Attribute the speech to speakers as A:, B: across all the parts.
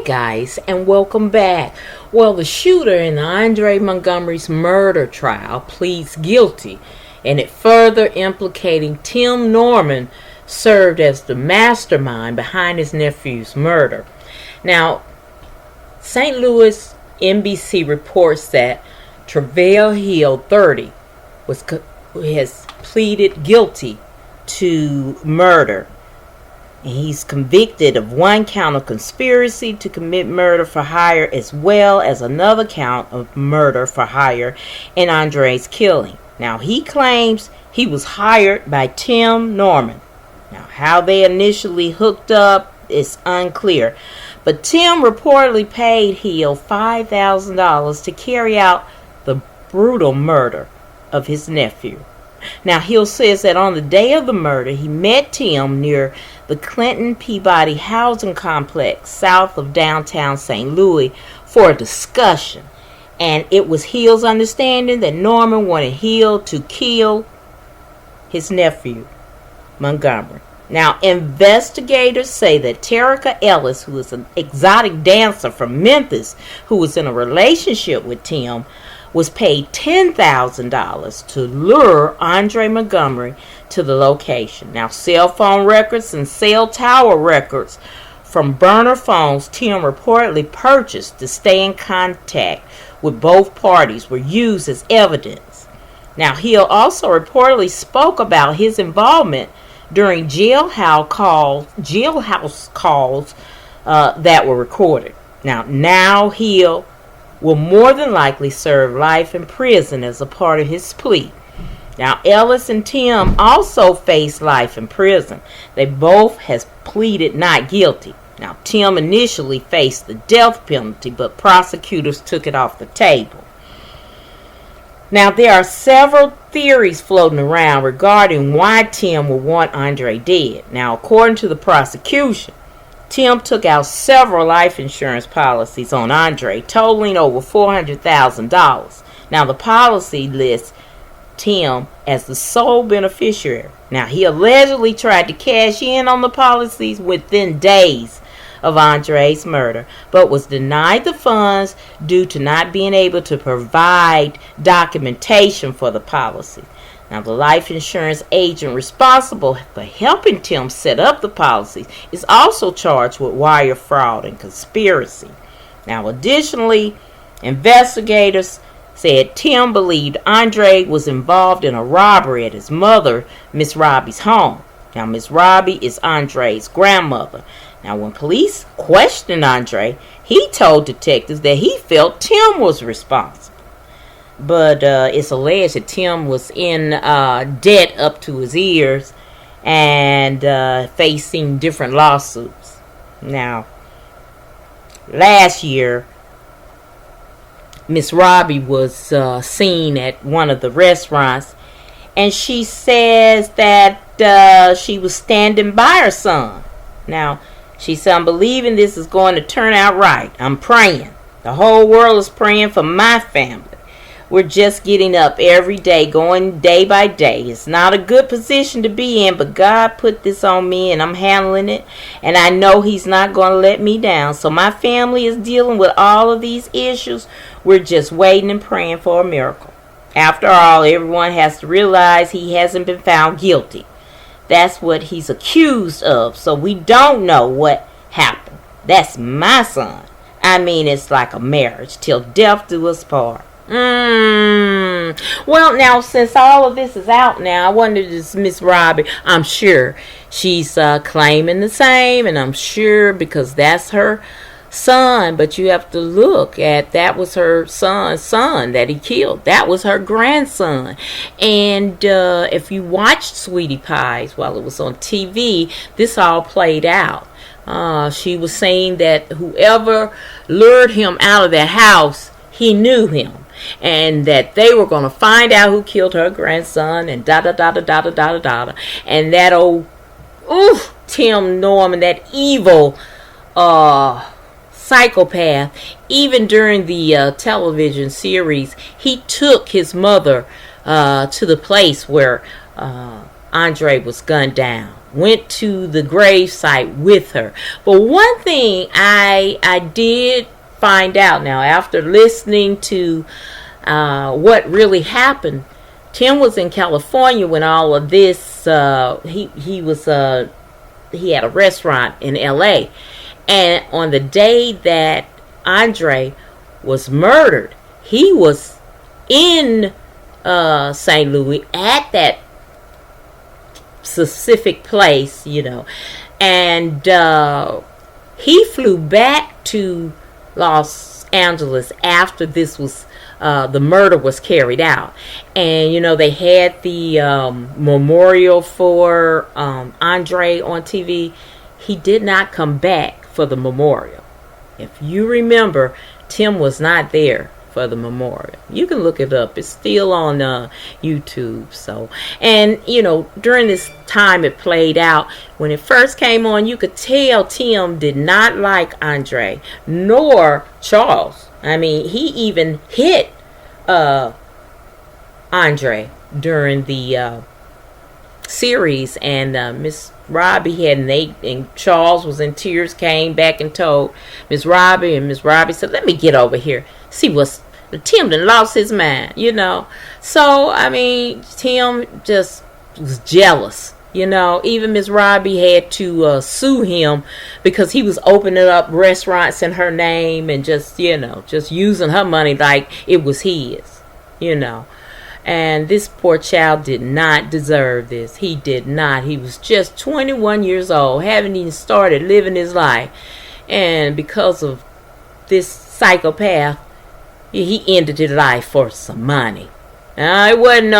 A: guys, and welcome back. Well, the shooter in Andre Montgomery's murder trial pleads guilty, and it further implicating Tim Norman served as the mastermind behind his nephew's murder. Now, St. Louis NBC reports that Travell Hill, 30, has pleaded guilty to murder. He's convicted of one count of conspiracy to commit murder for hire, as well as another count of murder for hire in Andre's killing. Now, he claims he was hired by Tim Norman. Now, how they initially hooked up is unclear, but Tim reportedly paid Hill $5,000 to carry out the brutal murder of his nephew. Now, Hill says that on the day of the murder, he met Tim near the Clinton Peabody housing complex south of downtown St. Louis for a discussion. And it was Hill's understanding that Norman wanted Hill to kill his nephew, Montgomery. Now, investigators say that Terica Ellis, who is an exotic dancer from Memphis, who was in a relationship with Tim, was paid $10,000 to lure Andre Montgomery to the location. Now, cell phone records and cell tower records from burner phones Tim reportedly purchased to stay in contact with both parties were used as evidence. Now, Hill also reportedly spoke about his involvement during jailhouse calls that were recorded. Now Hill will more than likely serve life in prison as a part of his plea. Now, Ellis and Tim also face life in prison. They both has pleaded not guilty. Now, Tim initially faced the death penalty, but prosecutors took it off the table. Now, there are several theories floating around regarding why Tim would want Andre dead. Now, according to the prosecution, Tim took out several life insurance policies on Andre, totaling over $400,000. Now, the policy lists Tim as the sole beneficiary. Now, he allegedly tried to cash in on the policies within days of Andre's murder, but was denied the funds due to not being able to provide documentation for the policy. Now, the life insurance agent responsible for helping Tim set up the policies is also charged with wire fraud and conspiracy. Now, additionally, investigators said Tim believed Andre was involved in a robbery at his mother, Miss Robbie's home. Now, Miss Robbie is Andre's grandmother. Now, when police questioned Andre, he told detectives that he felt Tim was responsible. But it's alleged that Tim was in debt up to his ears and facing different lawsuits. Now, last year, Miss Robbie was seen at one of the restaurants, and she says that she was standing by her son. Now, she said, "I'm believing this is going to turn out right. I'm praying. The whole world is praying for my family. We're just getting up every day, going day by day. It's not a good position to be in, but God put this on me, and I'm handling it. And I know He's not going to let me down. So my family is dealing with all of these issues. We're just waiting and praying for a miracle. After all, everyone has to realize he hasn't been found guilty. That's what he's accused of. So we don't know what happened. That's my son. I mean, it's like a marriage. Till death do us part." Well, now, since all of this is out now, I wonder, does Miss Robbie, I'm sure she's claiming the same, and I'm sure because that's her son, but you have to look at, that was her son that he killed. That was her grandson. And if you watched Sweetie Pies while it was on TV, this all played out. She was saying that whoever lured him out of that house, he knew him, and that they were going to find out who killed her grandson, and da-da-da-da-da-da-da-da-da. And that old, Tim Norman, that evil psychopath, even during the television series, he took his mother to the place where Andre was gunned down. went to the gravesite with her. But one thing I did find out now after listening to what really happened. Tim was in California when all of this. He had a restaurant in L.A. and on the day that Andre was murdered, he was in St. Louis at that specific place, and he flew back to Los Angeles after this was the murder was carried out. And they had the memorial for Andre on TV. He did not come back for the memorial. If you remember, Tim was not there for the memorial. You can look it up. It's still on YouTube. So, and during this time it played out, when it first came on, you could tell Tim did not like Andre nor Charles. I mean, he even hit Andre during the series, and Miss Robbie and Charles was in tears, came back and told Miss Robbie, and Miss Robbie said, "Let me get over here, see what's Tim done lost his mind," So I mean, Tim just was jealous. Even Miss Robbie had to sue him because he was opening up restaurants in her name and just using her money like it was his, And this poor child did not deserve this. He did not. He was just 21 years old, haven't even started living his life. And because of this psychopath, he ended his life for some money. It wasn't.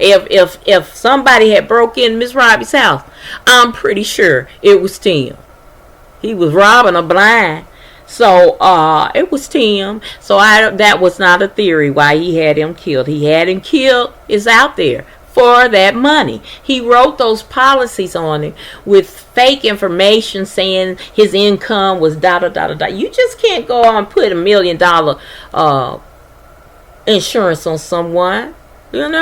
A: If somebody had broke in Miss Robbie's house, I'm pretty sure it was Tim. He was robbing her blind, so it was Tim. So that was not a theory why he had him killed. He had him killed is out there for that money. He wrote those policies on him with fake information saying his income was da da da da da. You just can't go on and put $1 million insurance on someone, and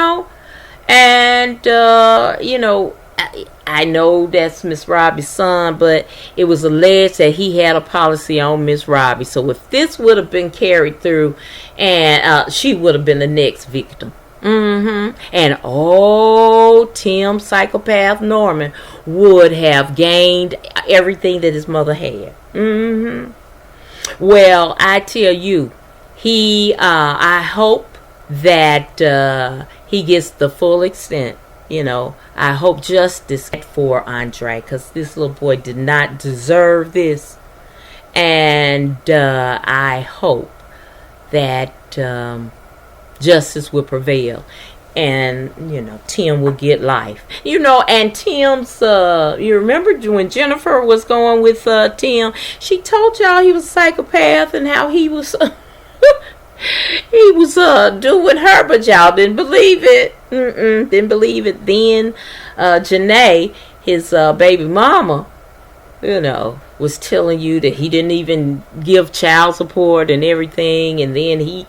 A: I know that's Miss Robbie's son, but it was alleged that he had a policy on Miss Robbie. So if this would have been carried through, and she would have been the next victim. And Tim psychopath Norman would have gained everything that his mother had. Well, I tell you, I hope that he gets the full extent. I hope justice for Andre, because this little boy did not deserve this. And I hope that justice will prevail. And, Tim will get life. And Tim's, you remember when Jennifer was going with Tim, she told y'all he was a psychopath and how he was... he was doing her, but y'all didn't believe it. Didn't believe it. Then Janae, his baby mama, was telling you that he didn't even give child support and everything, and then he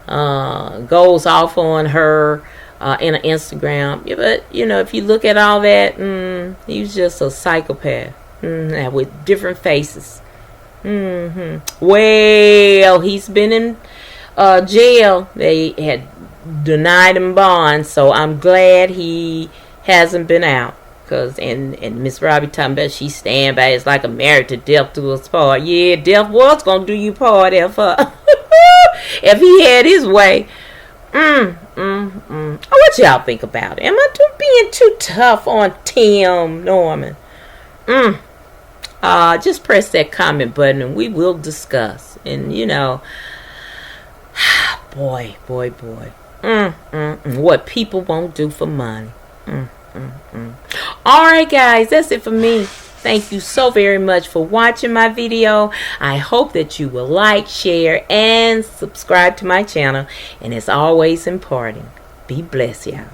A: goes off on her in an Instagram. Yeah, but if you look at all that, he was just a psychopath with different faces. Well, he's been in jail. They had denied him bond, so I'm glad he hasn't been out. And Miss Robbie talking about she stand by, it's like a married to death do us part. Yeah, death was gonna do you part if if he had his way. What y'all think about it? Am I being too tough on Tim Norman? Just press that comment button and we will discuss. And boy. What people won't do for money. Alright guys, that's it for me. Thank you so very much for watching my video. I hope that you will like, share, and subscribe to my channel. And as always important, be blessed, y'all.